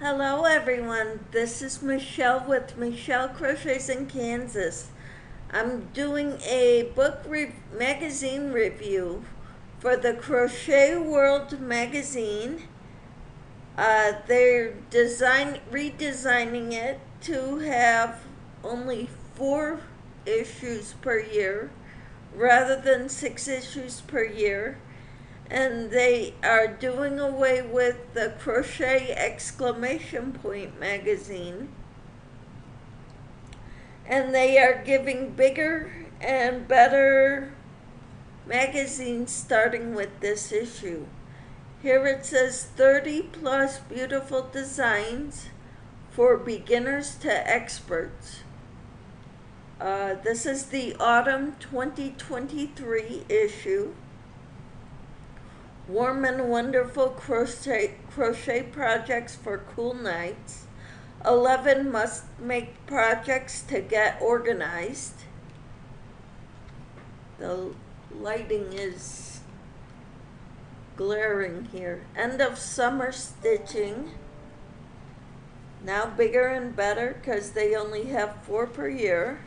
Hello everyone, this is Michelle with Michelle Crochets in Kansas. I'm doing a magazine review for the Crochet World magazine. They're redesigning it to have only 4 issues per year rather than 6 issues per year. And they are doing away with the Crochet exclamation point magazine. And they are giving bigger and better magazines starting with this issue. Here it says 30 plus beautiful designs for beginners to experts. This is the autumn 2023 issue. Warm and wonderful crochet projects for cool nights. 11 must-make projects to get organized. The lighting is glaring here. End of summer stitching. Now bigger and better because they only have 4 per year.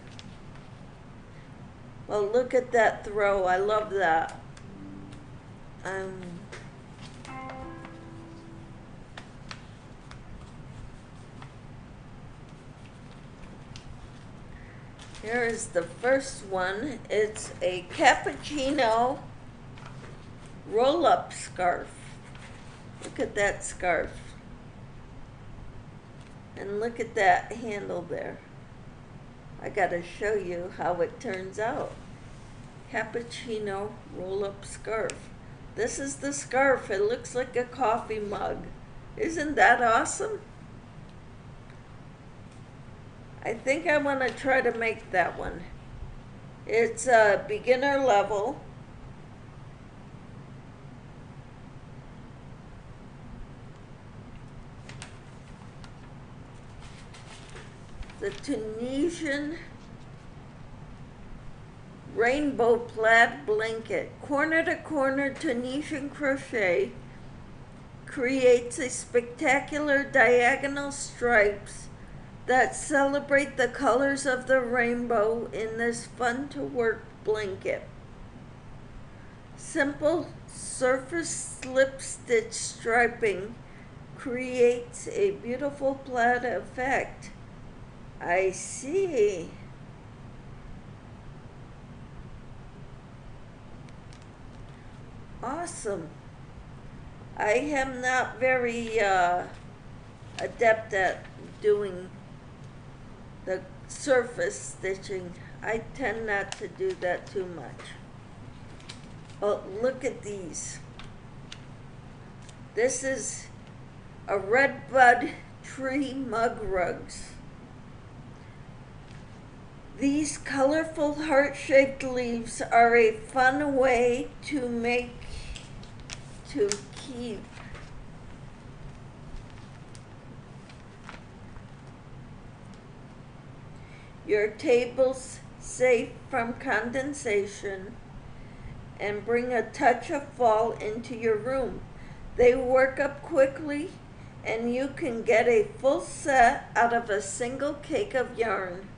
Well, look at that throw. I love that. Here is the first one. It's a cappuccino roll-up scarf. Look at that scarf. And look at that handle there. I gotta show you how it turns out. Cappuccino roll-up scarf. This is the scarf. It looks like a coffee mug. Isn't that awesome? I think I want to try to make that one. It's a beginner level. The Tunisian rainbow plaid blanket. Corner to corner Tunisian crochet creates a spectacular diagonal stripes that celebrate the colors of the rainbow in this fun to work blanket. Simple surface slip stitch striping creates a beautiful plaid effect. I see. Awesome. I am not very adept at doing the surface stitching. I tend not to do that too much. Oh, look at these. This is a red bud tree mug rugs. These colorful heart-shaped leaves are a fun way to keep your tables safe from condensation and bring a touch of fall into your room. They work up quickly and you can get a full set out of a single cake of yarn.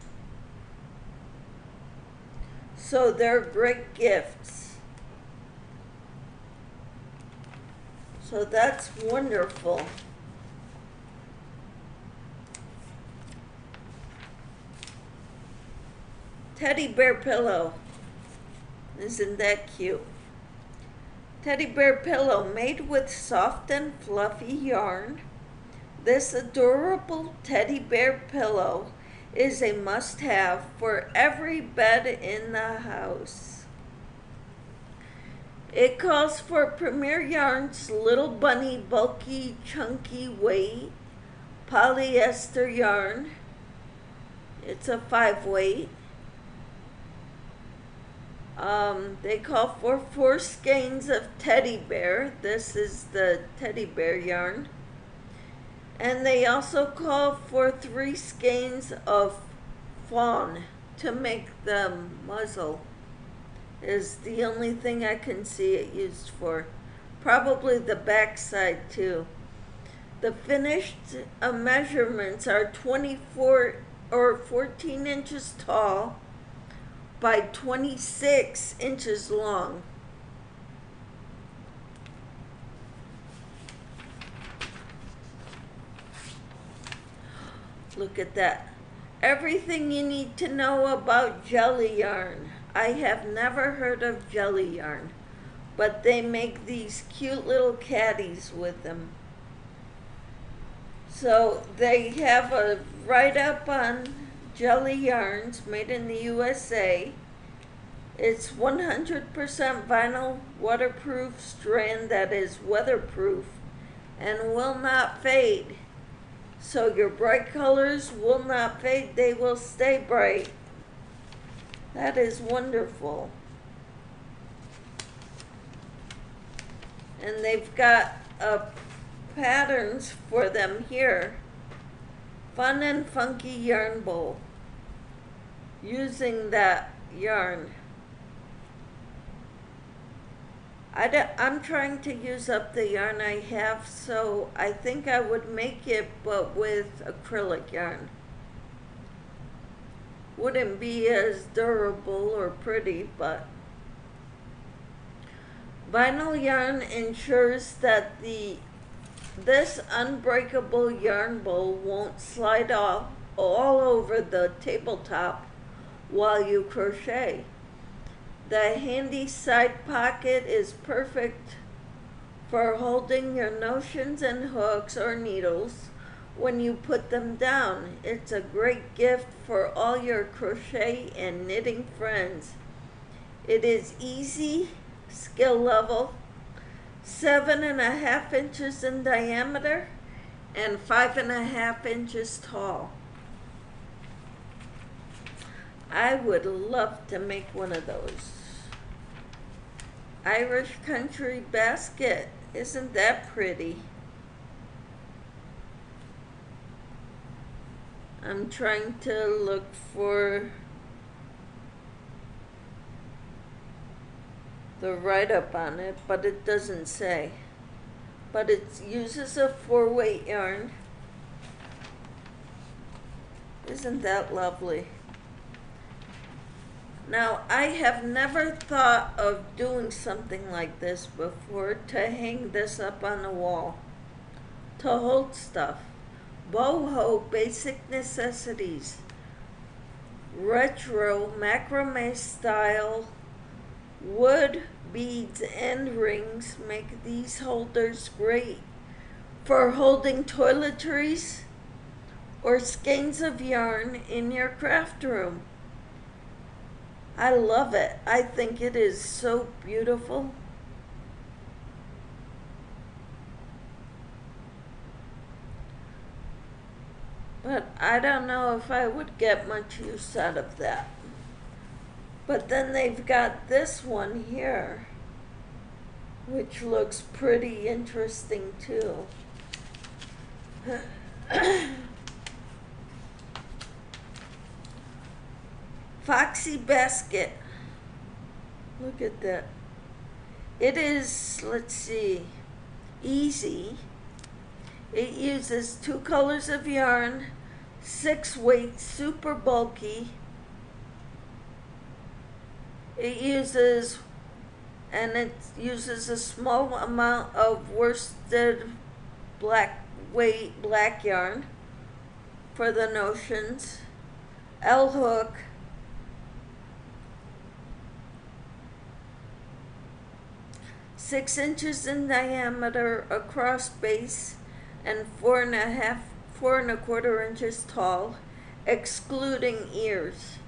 So they're great gifts. So that's wonderful. Teddy bear pillow. Isn't that cute? Teddy bear pillow made with soft and fluffy yarn. This adorable teddy bear pillow is a must-have for every bed in the house. It calls for Premier Yarn's Little Bunny bulky chunky weight polyester yarn. It's a 5-weight. They call for 4 skeins of teddy bear. This is the teddy bear yarn. And they also call for 3 skeins of fawn to make the muzzle. Is the only thing I can see it used for. Probably the back side too. The finished measurements are 24 or 14 inches tall by 26 inches long. Look at that. Everything you need to know about jelly yarn. I have never heard of jelly yarn, but they make these cute little caddies with them. So they have a write-up on jelly yarns made in the USA. It's 100% vinyl waterproof strand that is weatherproof and will not fade. So your bright colors will not fade, they will stay bright. That is wonderful. And they've got patterns for them here. Fun and funky yarn bowl using that yarn. I'm trying to use up the yarn I have, so I think I would make it, but with acrylic yarn. Wouldn't be as durable or pretty, but vinyl yarn ensures that this unbreakable yarn bowl won't slide off all over the tabletop while you crochet. The handy side pocket is perfect for holding your notions and hooks or needles when you put them down. It's a great gift for all your crochet and knitting friends. It is easy, skill level, 7.5 inches in diameter and 5.5 inches tall. I would love to make one of those. Irish country basket. Isn't that pretty? I'm trying to look for the write-up on it, but it doesn't say. But it uses a 4-weight yarn. Isn't that lovely? Now, I have never thought of doing something like this before, to hang this up on the wall, to hold stuff. Boho basic necessities. Retro macrame style wood beads and rings make these holders great for holding toiletries or skeins of yarn in your craft room. I love it. I think it is so beautiful. But I don't know if I would get much use out of that. But then they've got this one here, which looks pretty interesting too. Foxy basket. Look at that. It is, let's see, easy. It uses 2 colors of yarn, 6 weights, super bulky. It uses a small amount of worsted black yarn for the notions. L hook. Six inches in diameter across base and 4.25 inches tall, excluding ears.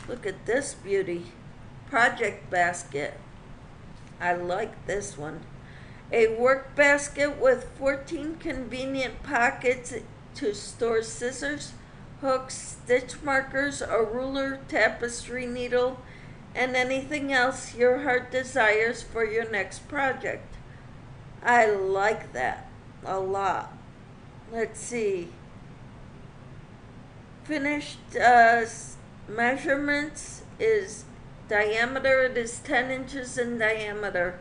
Look at this beauty. Project basket. I like this one. A work basket with 14 convenient pockets to store scissors, hooks, stitch markers, a ruler, tapestry needle, and anything else your heart desires for your next project. I like that a lot. Let's see. Finished measurements is diameter. It is 10 inches in diameter,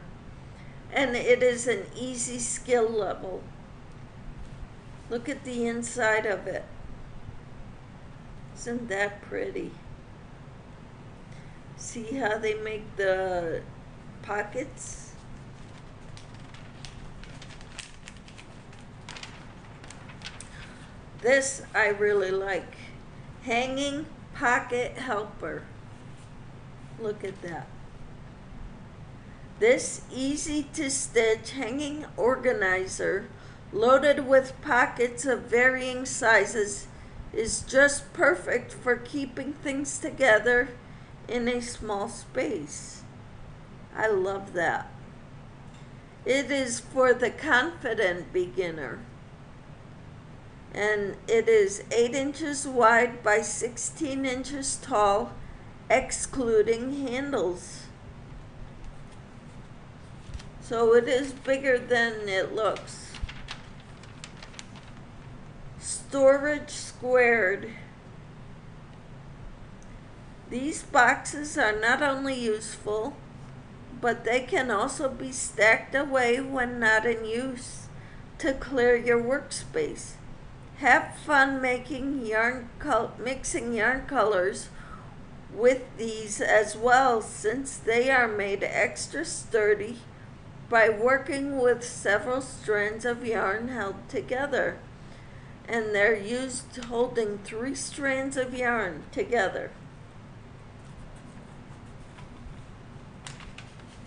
and it is an easy skill level. Look at the inside of it. Isn't that pretty? See how they make the pockets? This I really like. Hanging pocket helper. Look at that. This easy to stitch hanging organizer loaded with pockets of varying sizes is just perfect for keeping things together in a small space. I love that. It is for the confident beginner, and it is 8 inches wide by 16 inches tall, excluding handles. So it is bigger than it looks. Storage squared. These boxes are not only useful, but they can also be stacked away when not in use to clear your workspace. Have fun mixing yarn colors with these as well, since they are made extra sturdy by working with several strands of yarn held together. And they're used holding 3 strands of yarn together.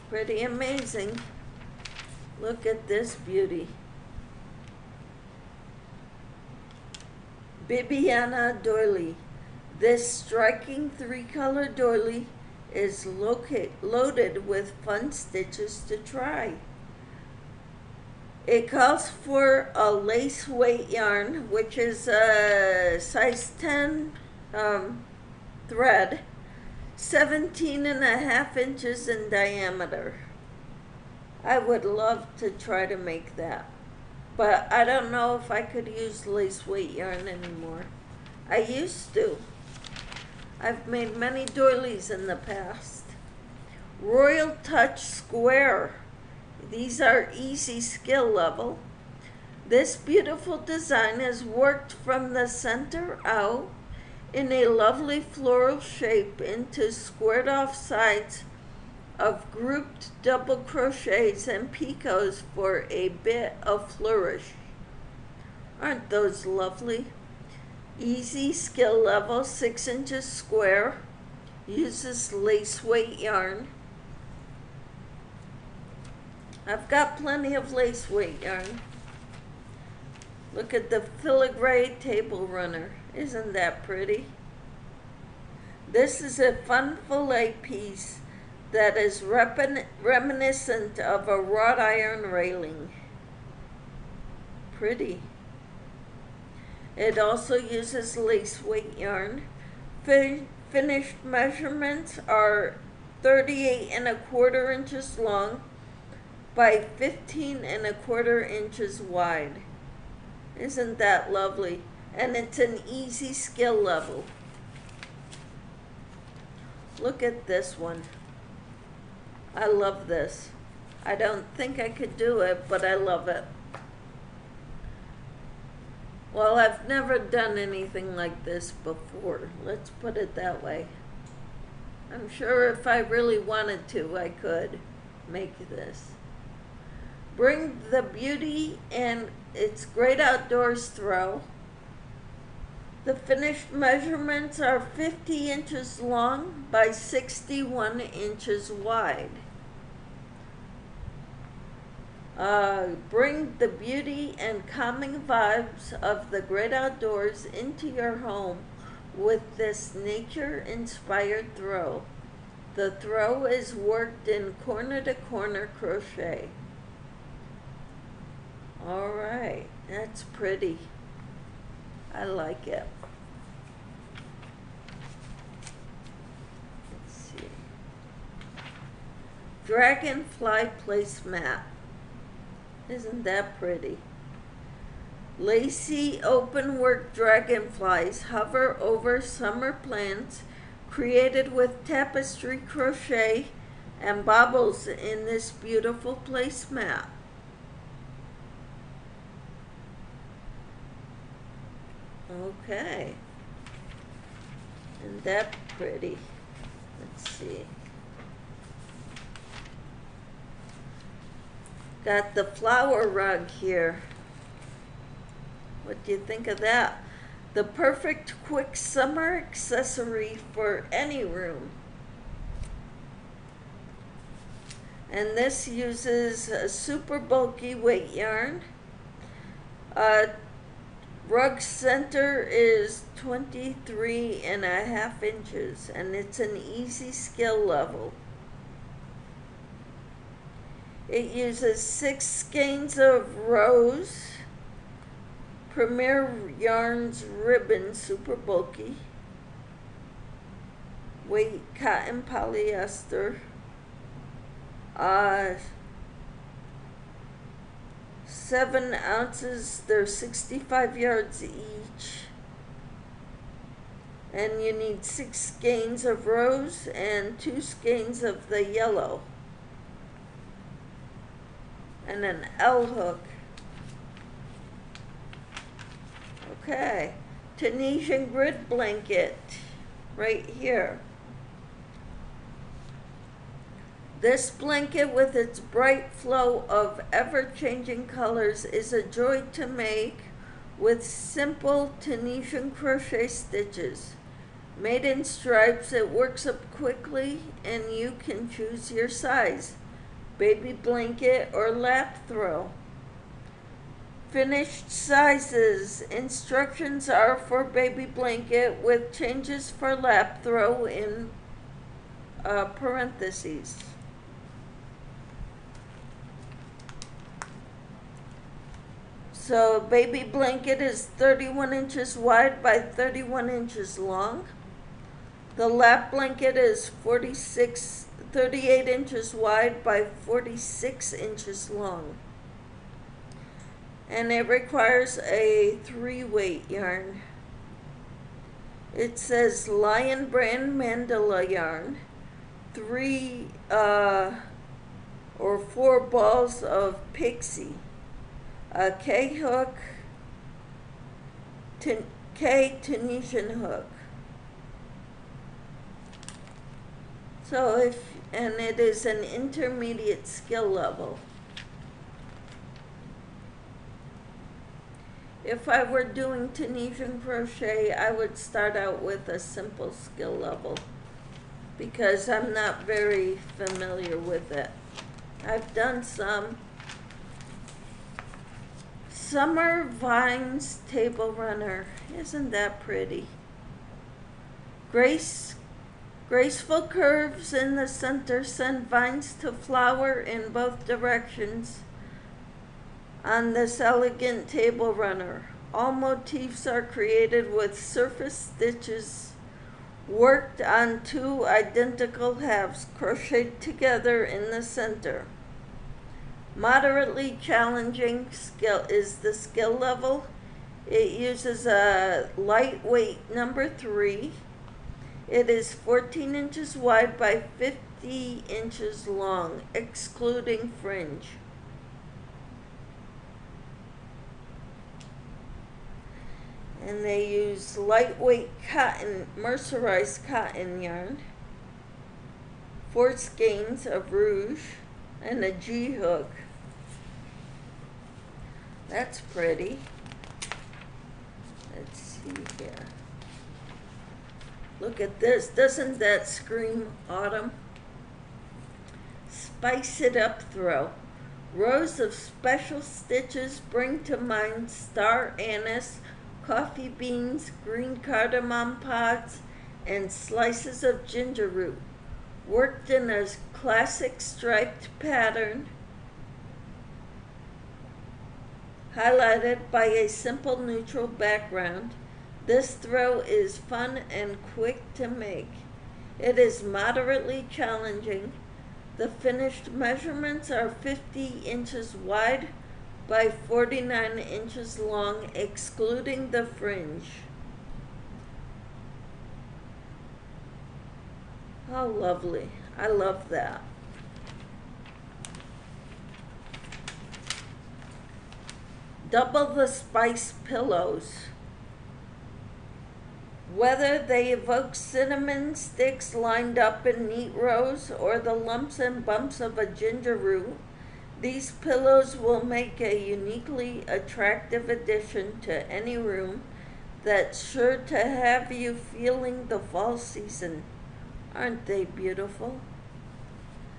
Pretty amazing. Look at this beauty. Bibiana doily. This striking 3-color doily is loaded with fun stitches to try. It calls for a lace weight yarn, which is a size 10 thread, 17.5 inches in diameter. I would love to try to make that, but I don't know if I could use lace weight yarn anymore. I used to. I've made many doilies in the past. Royal Touch Square. These are easy skill level. This beautiful design is worked from the center out in a lovely floral shape into squared off sides of grouped double crochets and picots for a bit of flourish. Aren't those lovely? Easy skill level, 6 inches square. Uses lace weight yarn. I've got plenty of lace weight yarn. Look at the filigree table runner. Isn't that pretty? This is a fun fillet piece that is reminiscent of a wrought iron railing. Pretty. It also uses lace weight yarn. Finished measurements are 38.25 inches long by 15.25 inches wide. Isn't that lovely? And it's an easy skill level. Look at this one. I love this. I don't think I could do it, but I love it. Well, I've never done anything like this before. Let's put it that way. I'm sure if I really wanted to, I could make this. Bring the beauty and its great outdoors throw. The finished measurements are 50 inches long by 61 inches wide. Bring the beauty and calming vibes of the great outdoors into your home with this nature-inspired throw. The throw is worked in corner-to-corner crochet. All right, that's pretty. I like it. Let's see. Dragonfly placemat. Isn't that pretty? Lacy open work dragonflies hover over summer plants, created with tapestry crochet and bobbles in this beautiful placemat. Okay, isn't that pretty? Let's see. Got the flower rug here. What do you think of that? The perfect quick summer accessory for any room. And this uses a super bulky weight yarn. Rug center is 23.5 inches, and it's an easy skill level. It uses 6 skeins of rose, Premier Yarns ribbon, super bulky, weight cotton polyester, 7 ounces, they're 65 yards each, and you need 6 skeins of rose and 2 skeins of the yellow, and an L hook. Okay, Tunisian grid blanket right here. This blanket with its bright flow of ever-changing colors is a joy to make with simple Tunisian crochet stitches. Made in stripes, it works up quickly and you can choose your size, baby blanket or lap throw. Finished sizes. Instructions are for baby blanket with changes for lap throw in parentheses. So baby blanket is 31 inches wide by 31 inches long. The lap blanket is 38 inches wide by 46 inches long. And it requires a 3-weight yarn. It says Lion Brand Mandala yarn, 3 or 4 balls of pixie, a K hook, K Tunisian hook. So and it is an intermediate skill level. If I were doing Tunisian crochet, I would start out with a simple skill level because I'm not very familiar with it. I've done some. Summer Vines Table Runner. Isn't that pretty? Graceful curves in the center send vines to flower in both directions on this elegant table runner. All motifs are created with surface stitches worked on 2 identical halves crocheted together in the center. Moderately challenging skill is the skill level. It uses a lightweight number 3. It is 14 inches wide by 50 inches long, excluding fringe. And they use lightweight cotton, mercerized cotton yarn, 4 skeins of rouge, and a G hook. That's pretty. Let's see here. Look at this. Doesn't that scream autumn? Spice it up throw. Rows of special stitches bring to mind star anise, coffee beans, green cardamom pods, and slices of ginger root, worked in a classic striped pattern, highlighted by a simple neutral background. This throw is fun and quick to make. It is moderately challenging. The finished measurements are 50 inches wide by 49 inches long, excluding the fringe. How lovely. I love that. Double the spice pillows. Whether they evoke cinnamon sticks lined up in neat rows or the lumps and bumps of a ginger root, these pillows will make a uniquely attractive addition to any room that's sure to have you feeling the fall season. Aren't they beautiful?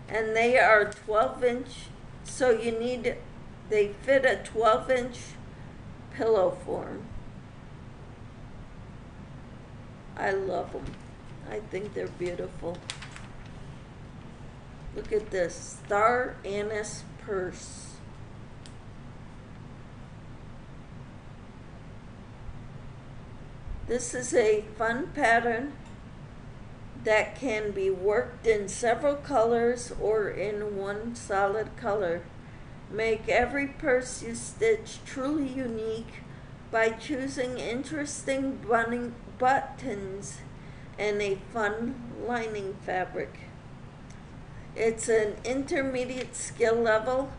And they are 12-inch, so they fit a 12-inch pillow form. I love them. I think they're beautiful. Look at this, Star Anise Purse. This is a fun pattern that can be worked in several colors or in one solid color. Make every purse you stitch truly unique by choosing interesting buttons and a fun lining fabric. It's an intermediate skill level.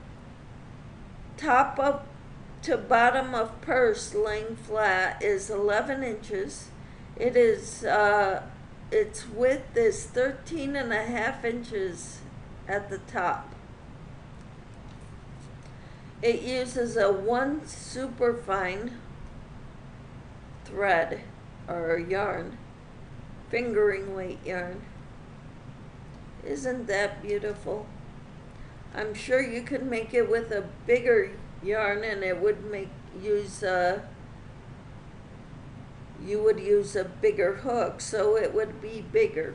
Top up to bottom of purse laying flat is 11 inches. Its width is 13.5 inches at the top. It uses a 1 superfine thread or yarn, fingering weight yarn. Isn't that beautiful? I'm sure you could make it with a bigger yarn and it would you would use a bigger hook, so it would be bigger.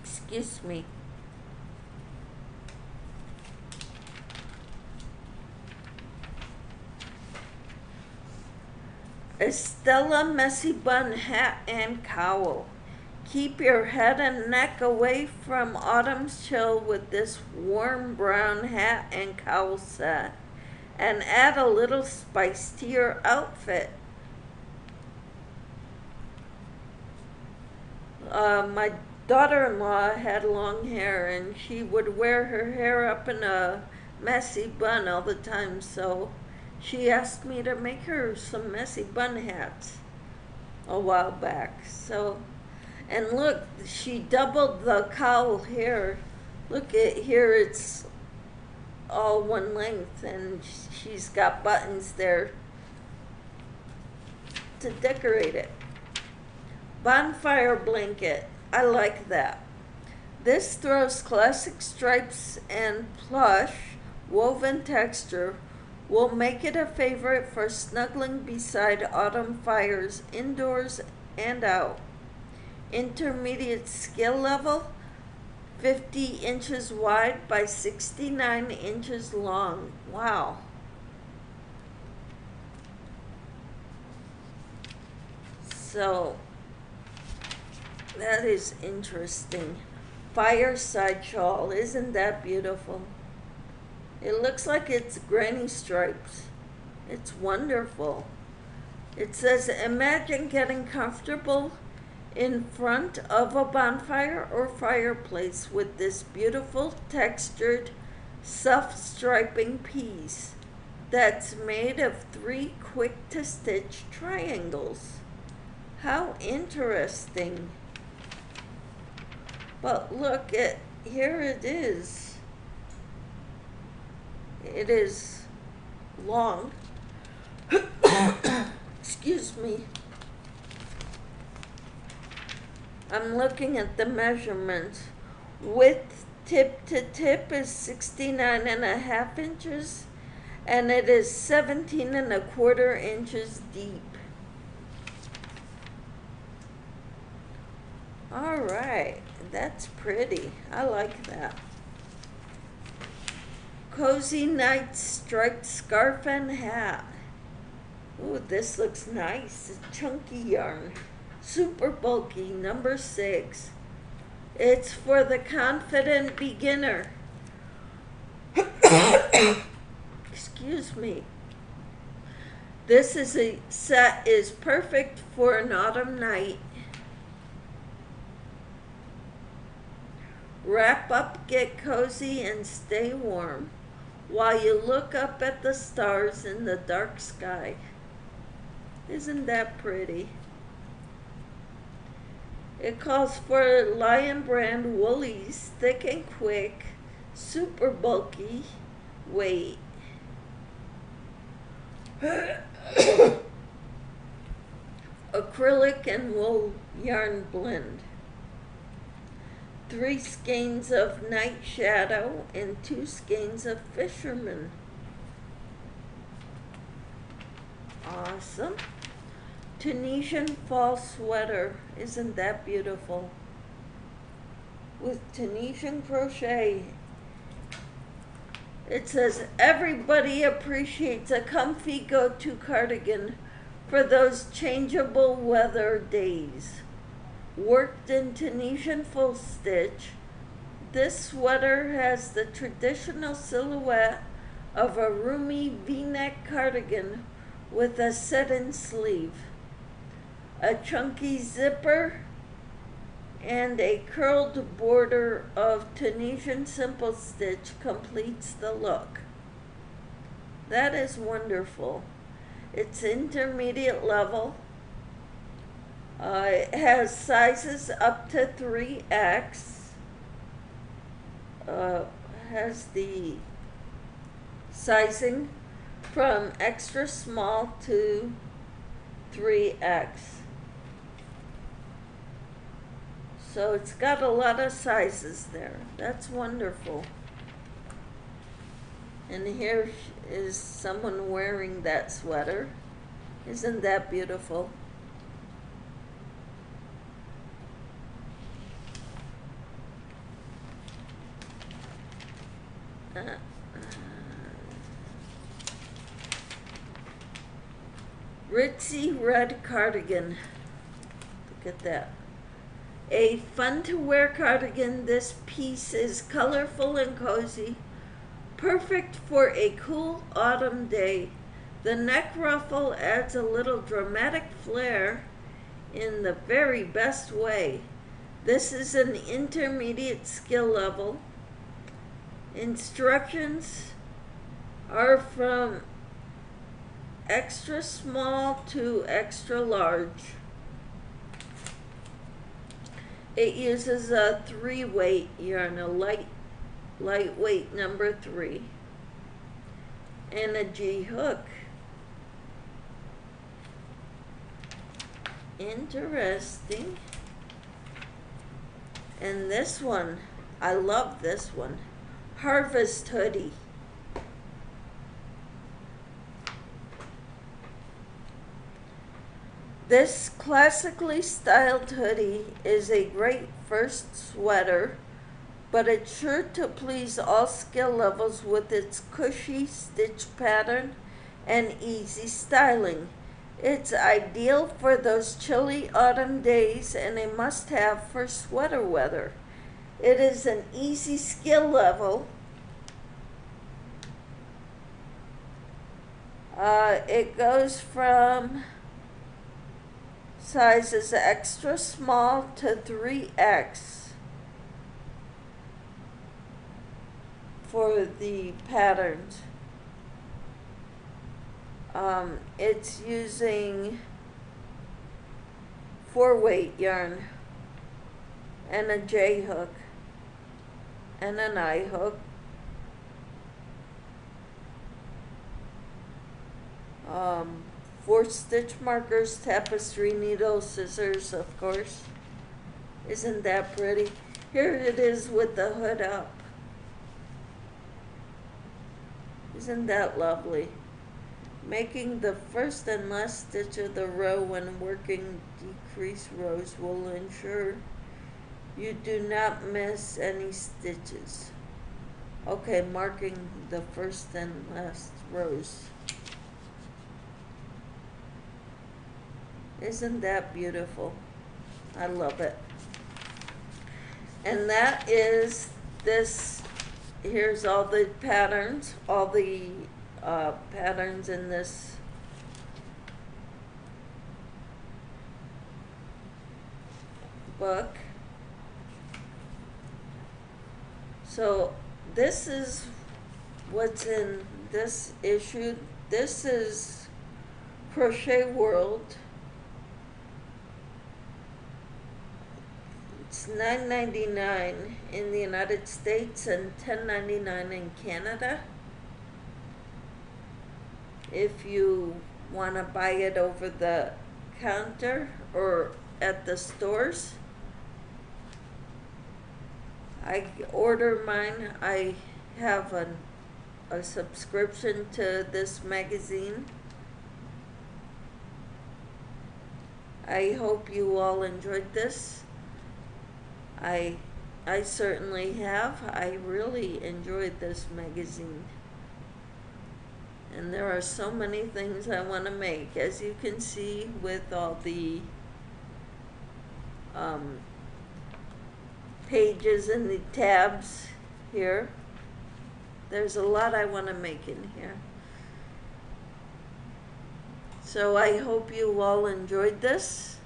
Excuse me. Estella Messy Bun Hat and Cowl. Keep your head and neck away from autumn's chill with this warm brown hat and cowl set, and add a little spice to your outfit. My daughter-in-law had long hair, and she would wear her hair up in a messy bun all the time, so she asked me to make her some messy bun hats a while back. And look, she doubled the cowl here. Look at here, it's all one length, and she's got buttons there to decorate it. Bonfire blanket. I like that. This throws classic stripes and plush woven texture will make it a favorite for snuggling beside autumn fires indoors and out. Intermediate skill level, 50 inches wide by 69 inches long. Wow. So that is interesting. Fireside shawl, isn't that beautiful? It looks like it's granny stripes. It's wonderful. It says, imagine getting comfortable in front of a bonfire or fireplace with this beautiful textured self-striping piece that's made of 3 quick-to-stitch triangles. How interesting. But look at, here it is. It is long. Excuse me. I'm looking at the measurements. Width tip to tip is 69.5 inches, and it is 17.25 inches deep. All right, that's pretty. I like that. Cozy Night striped scarf and hat. Ooh, this looks nice. It's chunky yarn. Super bulky, number 6. It's for the confident beginner. Excuse me. Set is perfect for an autumn night. Wrap up, get cozy, and stay warm while you look up at the stars in the dark sky. Isn't that pretty? It calls for Lion Brand woolies, thick and quick, super bulky weight. Acrylic and wool yarn blend. 3 skeins of Night Shadow and 2 skeins of Fisherman. Awesome. Tunisian fall sweater. Isn't that beautiful? With Tunisian crochet. It says, everybody appreciates a comfy go-to cardigan for those changeable weather days. Worked in Tunisian full stitch, this sweater has the traditional silhouette of a roomy V-neck cardigan with a set-in sleeve. A chunky zipper and a curled border of Tunisian simple stitch completes the look. That is wonderful. It's intermediate level. It has sizes up to 3X. Has the sizing from extra small to 3X. So it's got a lot of sizes there. That's wonderful. And here is someone wearing that sweater. Isn't that beautiful? Ritzy red cardigan. Look at that. A fun-to-wear cardigan. This piece is colorful and cozy, perfect for a cool autumn day. The neck ruffle adds a little dramatic flair in the very best way. This is an intermediate skill level. Instructions are from extra small to extra large. It uses a 3-weight yarn, a lightweight number 3, and a G hook. Interesting. And this one, I love this one. Harvest hoodie. This classically styled hoodie is a great first sweater, but it's sure to please all skill levels with its cushy stitch pattern and easy styling. It's ideal for those chilly autumn days and a must-have for sweater weather. It is an easy skill level. It goes from sizes extra small to 3X for the patterns. It's using 4-weight yarn and a J hook and an I hook. 4 stitch markers, tapestry needle, scissors, of course. Isn't that pretty? Here it is with the hood up. Isn't that lovely? Making the first and last stitch of the row when working decreased rows will ensure you do not miss any stitches. Okay, marking the first and last rows. Isn't that beautiful? I love it. And that is this. Here's all the patterns, all the patterns in this book. So this is what's in this issue. This is Crochet World. It's $9.99 in the United States and $10.99 in Canada. If you want to buy it over the counter or at the stores, I order mine. I have a subscription to this magazine. I hope you all enjoyed this. I certainly have. I really enjoyed this magazine. And there are so many things I want to make, as you can see with all the pages and the tabs here. There's a lot I want to make in here. So I hope you all enjoyed this.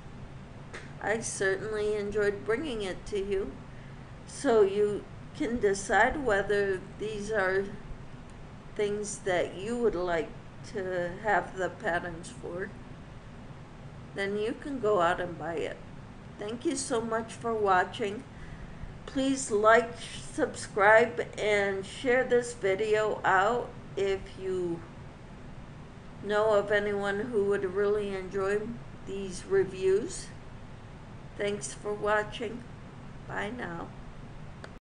I certainly enjoyed bringing it to you, so you can decide whether these are things that you would like to have the patterns for. Then you can go out and buy it. Thank you so much for watching. Please like, subscribe, and share this video out if you know of anyone who would really enjoy these reviews. Thanks for watching. Bye now.